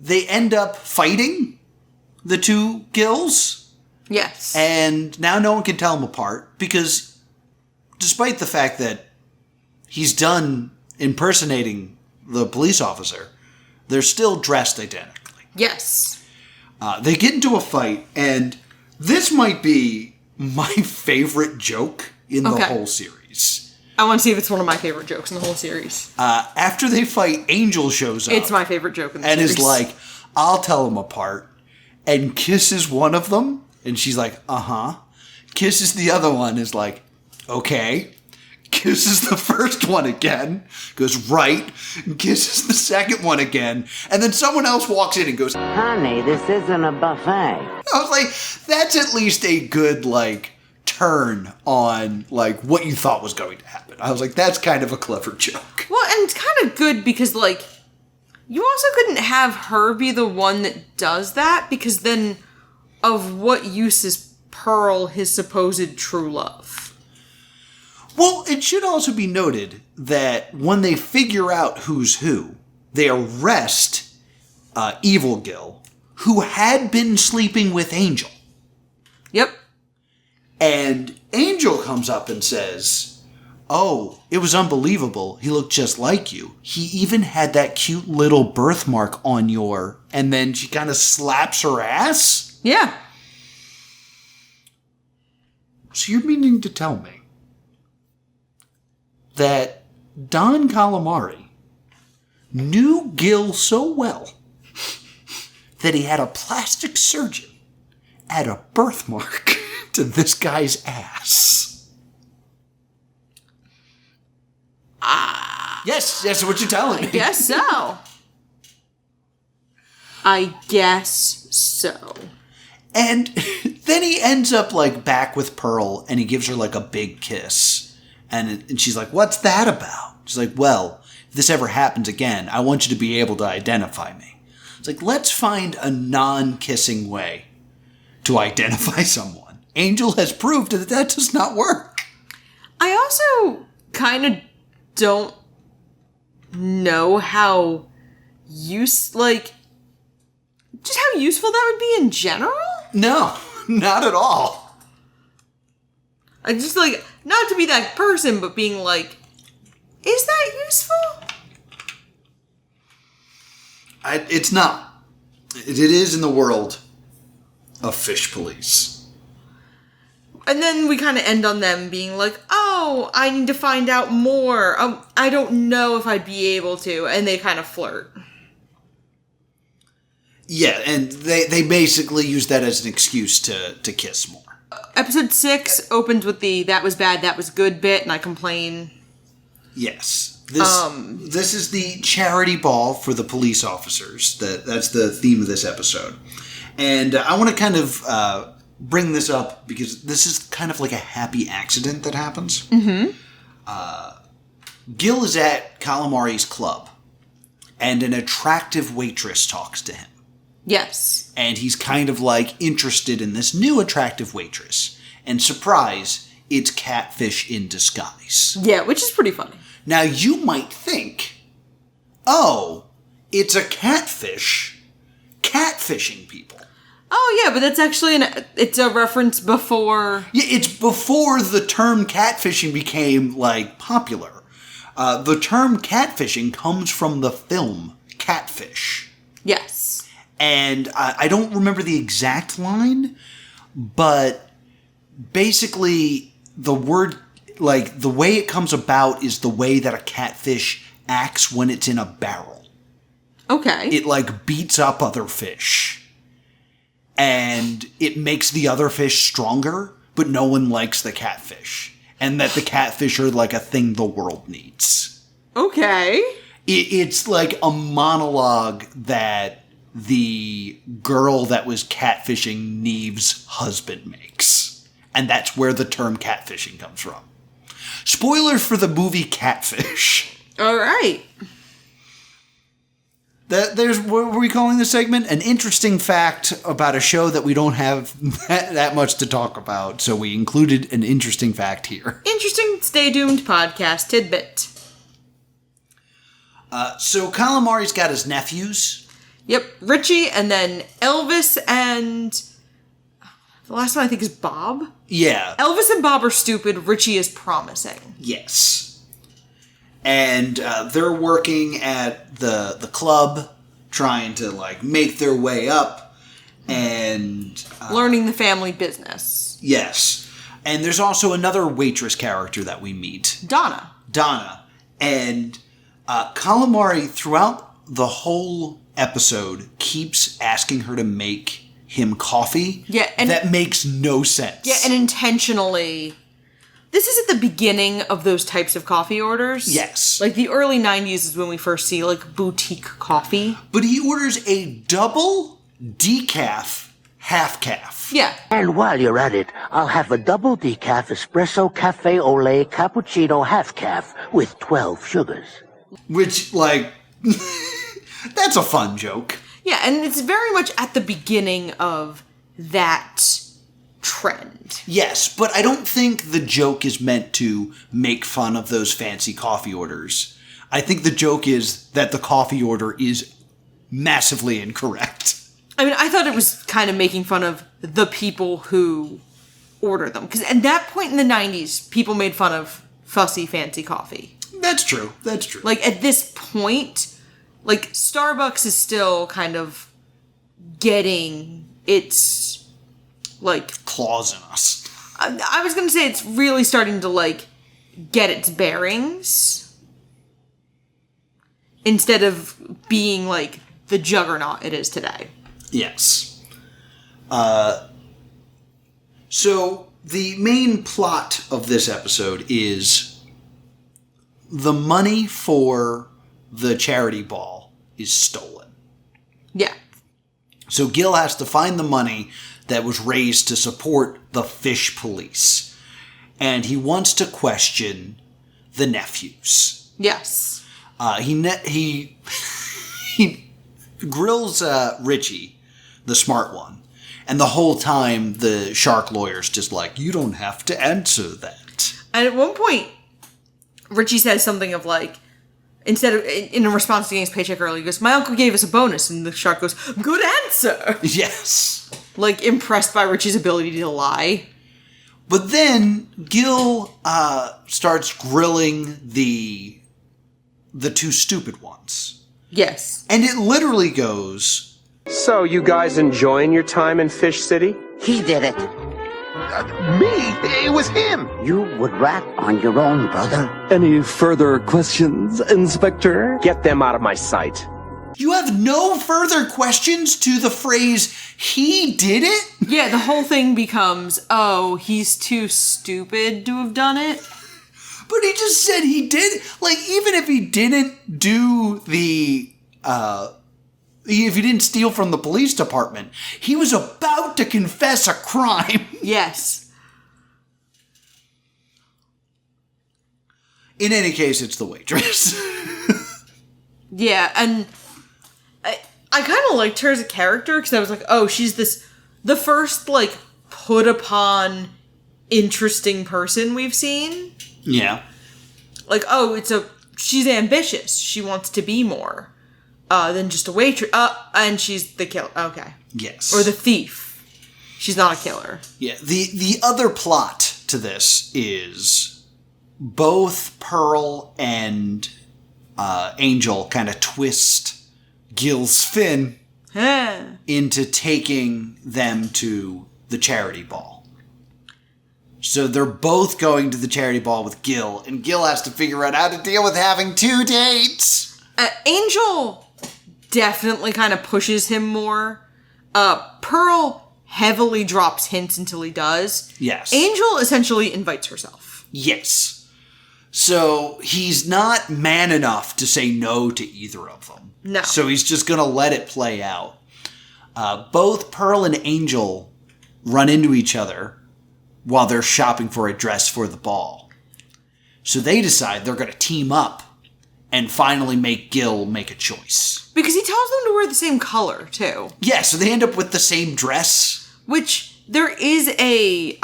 they end up fighting the two Gills. Yes. And now no one can tell them apart because despite the fact that he's done impersonating the police officer, they're still dressed identically. Yes. They get into a fight, and this might be my favorite joke in the whole series. I want to see if it's one of my favorite jokes in the whole series. After they fight, Angel shows up. It's my favorite joke in the series. And is like, I'll tell them apart. And kisses one of them. And she's like, uh-huh. Kisses the other one, is like, okay. Kisses the first one again. Goes, right. And kisses the second one again. And then someone else walks in and goes, honey, this isn't a buffet. I was like, that's at least a good, like, turn on, like, what you thought was going to happen. I was like, that's kind of a clever joke. Well, and it's kind of good because, like, you also couldn't have her be the one that does that because then of what use is Pearl his supposed true love? Well, it should also be noted that when they figure out who's who, they arrest Evil Gil, who had been sleeping with Angel. Yep. And Angel comes up and says, oh, it was unbelievable. He looked just like you. He even had that cute little birthmark on your... And then she kind of slaps her ass? Yeah. So you're meaning to tell me that Don Calamari knew Gil so well that he had a plastic surgeon add a birthmark to this guy's ass? Yes, that's what you're telling me. I guess so. I guess so. And then he ends up, like, back with Pearl, and he gives her, like, a big kiss. And she's like, what's that about? She's like, well, if this ever happens again, I want you to be able to identify me. It's like, let's find a non-kissing way to identify someone. Angel has proved that that does not work. I also kind of don't know how just how useful that would be in general? No, not at all. I just, like, not to be that person, but being like, is that useful? It's not. It is in the world of Fish Police. And then we kind of end on them being like, oh, I need to find out more. I don't know if I'd be able to. And they kind of flirt. Yeah, and they basically use that as an excuse to kiss more. Episode 6 opens with the that was bad, that was good bit, and I complain. Yes. This is the charity ball for the police officers. That's the theme of this episode. And I want to kind of bring this up because this is kind of like a happy accident that happens. Mm-hmm. Gil is at Calamari's club, and an attractive waitress talks to him. Yes. And he's kind of like interested in this new attractive waitress. And surprise, it's Catfish in disguise. Yeah, which is pretty funny. Now you might think, oh, it's a catfish catfishing people. Oh yeah, but that's actually it's a reference before. Yeah, it's before the term catfishing became like popular. The term catfishing comes from the film Catfish. Yes. And I don't remember the exact line, but basically the word, like, the way it comes about is the way that a catfish acts when it's in a barrel. Okay. It, like, beats up other fish. And it makes the other fish stronger, but no one likes the catfish. And that the catfish are, like, a thing the world needs. Okay. It's like a monologue that the girl that was catfishing Neve's husband makes. And that's where the term catfishing comes from. Spoiler for the movie Catfish. All right. There's what were we calling this segment? An interesting fact about a show that we don't have that much to talk about. So we included an interesting fact here. Interesting Stay Doomed podcast tidbit. So Calamari's got his nephews. Yep, Richie, and then Elvis, and the last one I think is Bob. Yeah. Elvis and Bob are stupid. Richie is promising. Yes. And they're working at the club, trying to like make their way up, and learning the family business. Yes. And there's also another waitress character that we meet, Donna, and Calamari throughout the whole episode keeps asking her to make him coffee. Yeah, and that makes no sense. Yeah, and intentionally. This is at the beginning of those types of coffee orders. Yes. Like the early 90s is when we first see like boutique coffee. But he orders a double decaf half calf. Yeah. And while you're at it, I'll have a double decaf espresso cafe au lait cappuccino half calf with 12 sugars. Which, like, that's a fun joke. Yeah, and it's very much at the beginning of that trend. Yes, but I don't think the joke is meant to make fun of those fancy coffee orders. I think the joke is that the coffee order is massively incorrect. I mean, I thought it was kind of making fun of the people who order them. Because at that point in the 90s, people made fun of fussy, fancy coffee. That's true. Like, at this point, like, Starbucks is still kind of getting its, like... claws in us. I was going to say it's really starting to, like, get its bearings. Instead of being, like, the juggernaut it is today. Yes. So, the main plot of this episode is the money for the charity ball is stolen. Yeah. So Gil has to find the money that was raised to support the fish police. And he wants to question the nephews. Yes. He grills Richie, the smart one. And the whole time, the shark lawyer's just like, you don't have to answer that. And at one point, Richie says something of like, instead of, in a response to getting his paycheck early, he goes, my uncle gave us a bonus. And the shark goes, good answer. Yes. Like, impressed by Richie's ability to lie. But then Gil starts grilling the two stupid ones. Yes. And it literally goes, So, you guys enjoying your time in Fish City? He did it. Me? It was him! You would rat on your own, brother. Any further questions, Inspector? Get them out of my sight. you have no further questions to the phrase, he did it? Yeah, the whole thing becomes, oh, he's too stupid to have done it. But he just said he did. Like, even if he didn't do the, if he didn't steal from the police department, he was about to confess a crime. Yes. In any case, it's the waitress. Yeah, and I kind of liked her as a character, because I was like, oh, she's the first, like, put upon interesting person we've seen. Yeah. Like, oh, she's ambitious. She wants to be more than just a waitress. And she's the killer. Okay. Yes. Or the thief. She's not a killer. Yeah. The other plot to this is both Pearl and Angel kind of twist Gil's fin into taking them to the charity ball. So they're both going to the charity ball with Gil, and Gil has to figure out how to deal with having 2 dates. Angel definitely kind of pushes him more. Pearl heavily drops hints until he does. Yes. Angel essentially invites herself. Yes. So he's not man enough to say no to either of them. No. So he's just going to let it play out. Both Pearl and Angel run into each other while they're shopping for a dress for the ball. So they decide they're going to team up and finally make Gil make a choice. Because he tells them to wear the same color, too. Yeah, so they end up with the same dress. Which, there is a,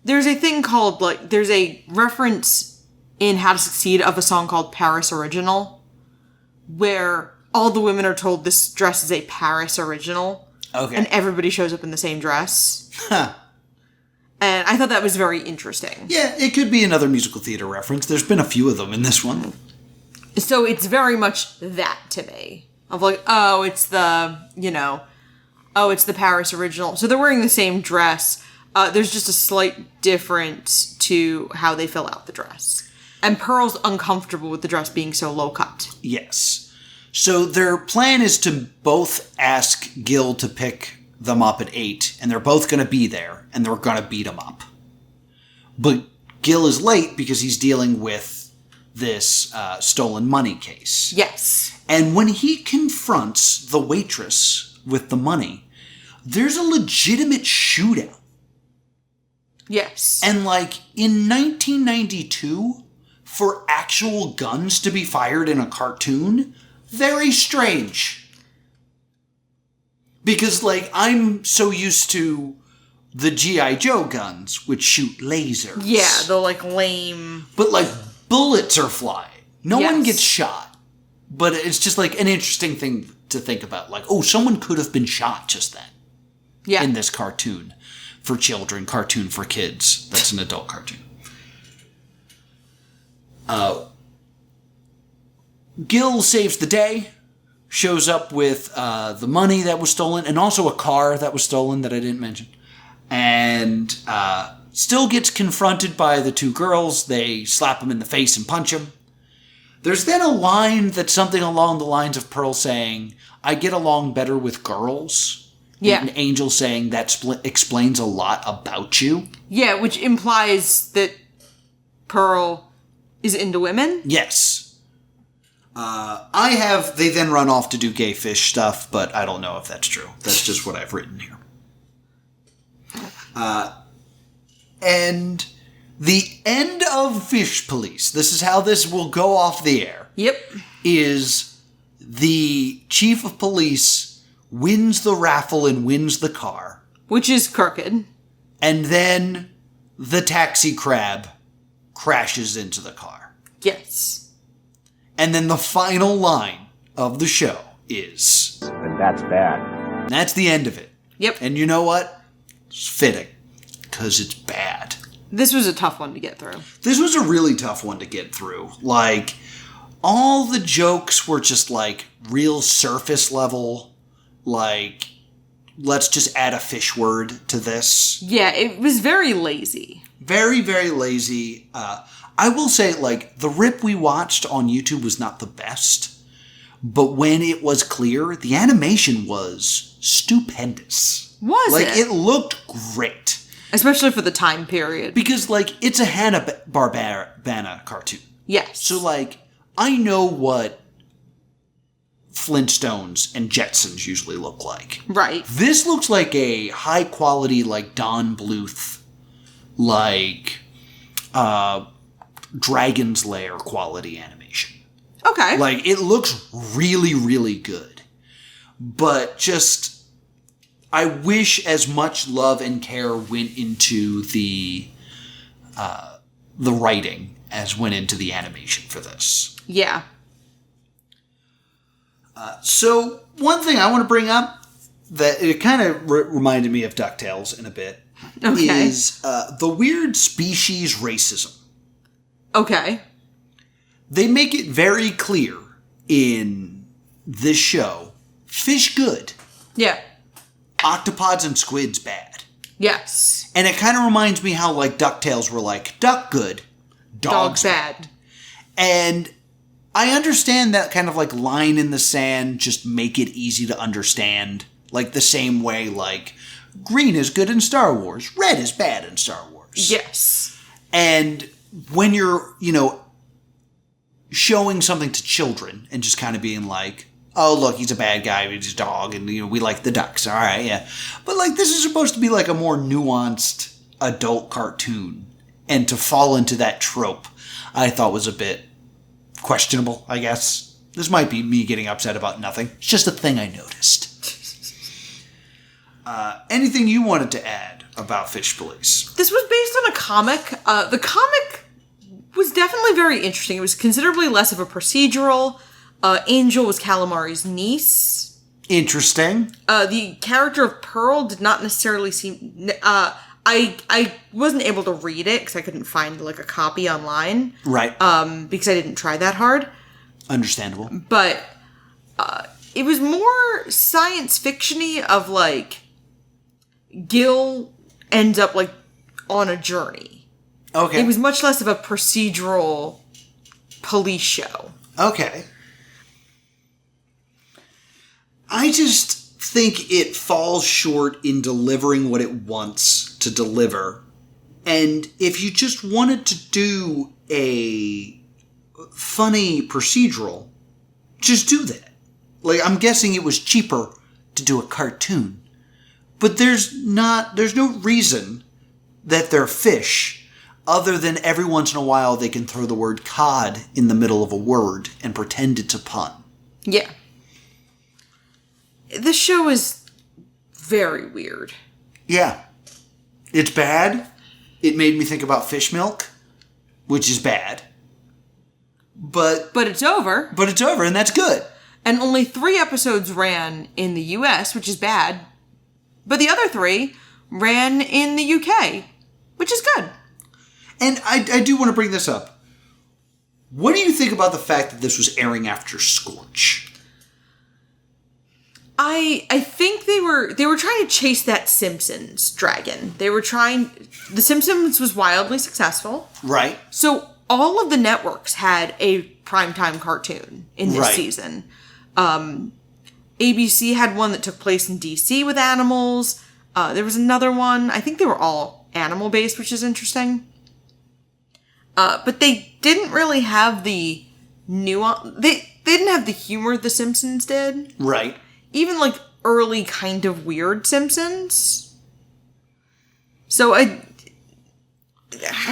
there's a thing called, like, there's a reference in How to Succeed of a song called Paris Original, where all the women are told this dress is a Paris Original. Okay. And everybody shows up in the same dress. Huh. And I thought that was very interesting. Yeah, it could be another musical theater reference. There's been a few of them in this one. So it's very much that to me. Of like, oh, it's the, it's the Paris Original. So they're wearing the same dress. There's just a slight difference to how they fill out the dress. And Pearl's uncomfortable with the dress being so low cut. Yes. So their plan is to both ask Gil to pick them up at 8, and they're both going to be there, and they're going to beat him up. But Gil is late because he's dealing with this stolen money case. Yes. And when he confronts the waitress with the money, there's a legitimate shootout. Yes. And like in 1992, for actual guns to be fired in a cartoon, very strange. Because, like, I'm so used to the G.I. Joe guns, which shoot lasers. Yeah, the, like, lame... But, like, bullets are flying. No Yes. one gets shot. But it's just, like, an interesting thing to think about. Like, oh, someone could have been shot just then. Yeah. In this cartoon. For children, cartoon for kids. That's an adult cartoon. Gil saves the day. Shows up with the money that was stolen, and also a car that was stolen that I didn't mention. And still gets confronted by the two girls. They slap him in the face and punch him. There's then a line that's something along the lines of Pearl saying, I get along better with girls. Yeah. And Angel saying that explains a lot about you. Yeah, which implies that Pearl is into women? Yes. They then run off to do gay fish stuff, but I don't know if that's true. That's just what I've written here. And the end of Fish Police, this is how this will go off the air. Yep. Is the chief of police wins the raffle and wins the car. Which is crooked. And then the taxi crab crashes into the car. Yes. And then the final line of the show is... And that's bad. And that's the end of it. Yep. And you know what? It's fitting. Because it's bad. This was a tough one to get through. This was a really tough one to get through. Like, all the jokes were just, like, real surface level. Like, let's just add a fish word to this. Yeah, it was very lazy. Very, very lazy. I will say, like, the rip we watched on YouTube was not the best. But when it was clear, the animation was stupendous. Was like, it? It looked great. Especially for the time period. Because, like, it's a Hanna-Barbera cartoon. Yes. So, like, I know what Flintstones and Jetsons usually look like. Right. This looks like a high-quality, like, Don Bluth, like, Dragon's Lair quality animation. Okay. Like, it looks really, really good. But just, I wish as much love and care went into the writing as went into the animation for this. Yeah. So, one thing I want to bring up that it kind of reminded me of DuckTales in a bit is the weird species racism. Okay. They make it very clear in this show, fish good. Yeah. Octopods and squids bad. Yes. And it kind of reminds me how, like, DuckTales were like, duck good, dogs bad. And I understand that kind of, like, line in the sand, just make it easy to understand. Like, the same way, like, green is good in Star Wars, red is bad in Star Wars. Yes. And when you're, showing something to children and just kind of being like, oh, look, he's a bad guy, he's a dog, and, we like the ducks, all right, yeah. But, like, this is supposed to be, like, a more nuanced adult cartoon. And to fall into that trope, I thought was a bit questionable, I guess. This might be me getting upset about nothing. It's just a thing I noticed. Anything you wanted to add about Fish Police? This was based on a comic. The comic was definitely very interesting. It was considerably less of a procedural. Angel was Calamari's niece. Interesting. The character of Pearl did not necessarily seem... I wasn't able to read it because I couldn't find like a copy online. Right. Because I didn't try that hard. Understandable. But it was more science fiction-y of like Gil ends up like on a journey. Okay. It was much less of a procedural police show. Okay. I just think it falls short in delivering what it wants to deliver. And if you just wanted to do a funny procedural, just do that. Like, I'm guessing it was cheaper to do a cartoon. But there's no reason that they're fish other than every once in a while they can throw the word cod in the middle of a word and pretend it's a pun. Yeah. This show is very weird. Yeah. It's bad. It made me think about fish milk, which is bad. But it's over. But it's over, and that's good. And only 3 episodes ran in the US, which is bad. But the other 3 ran in the UK, which is good. And I do want to bring this up. What do you think about the fact that this was airing after Scorch? I think they were trying to chase that Simpsons dragon. The Simpsons was wildly successful. Right. So all of the networks had a primetime cartoon in this season. ABC had one that took place in DC with animals. There was another one. I think they were all animal-based, which is interesting. But they didn't really have the nuance. They didn't have the humor the Simpsons did. Right. Even like early kind of weird Simpsons. So I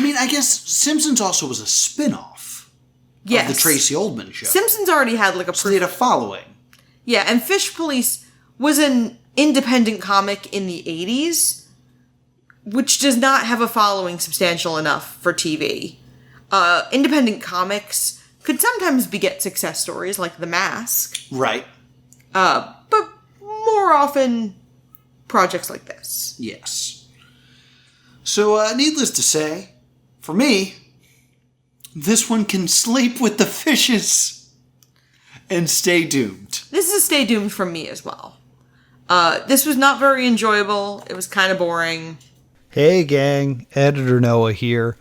mean, I guess Simpsons also was a spin-off of the Tracy Ullman show. Simpsons already had like so they had a following. Yeah, and Fish Police was an independent comic in the 80s, which does not have a following substantial enough for TV. Independent comics could sometimes beget success stories like The Mask. Right. But more often, projects like this. Yes. So, needless to say, for me, this one can sleep with the fishes and stay doomed. This is a stay doomed from me as well. This was not very enjoyable. It was kind of boring. Hey gang, Editor Noah here.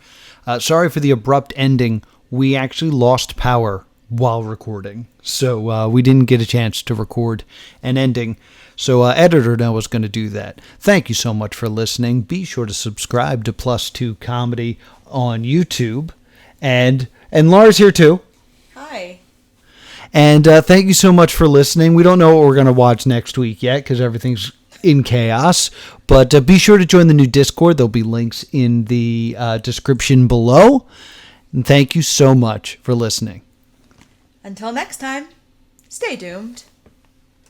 Sorry for the abrupt ending. We actually lost power while recording, so we didn't get a chance to record an ending. So Editor Noah's going to do that. Thank you so much for listening. Be sure to subscribe to Plus 2 Comedy on YouTube. And Laura's here too. Hi. And thank you so much for listening. We don't know what we're going to watch next week yet because everything's in chaos. But be sure to join the new Discord. There'll be links in the description below. And thank you so much for listening. Until next time, stay doomed.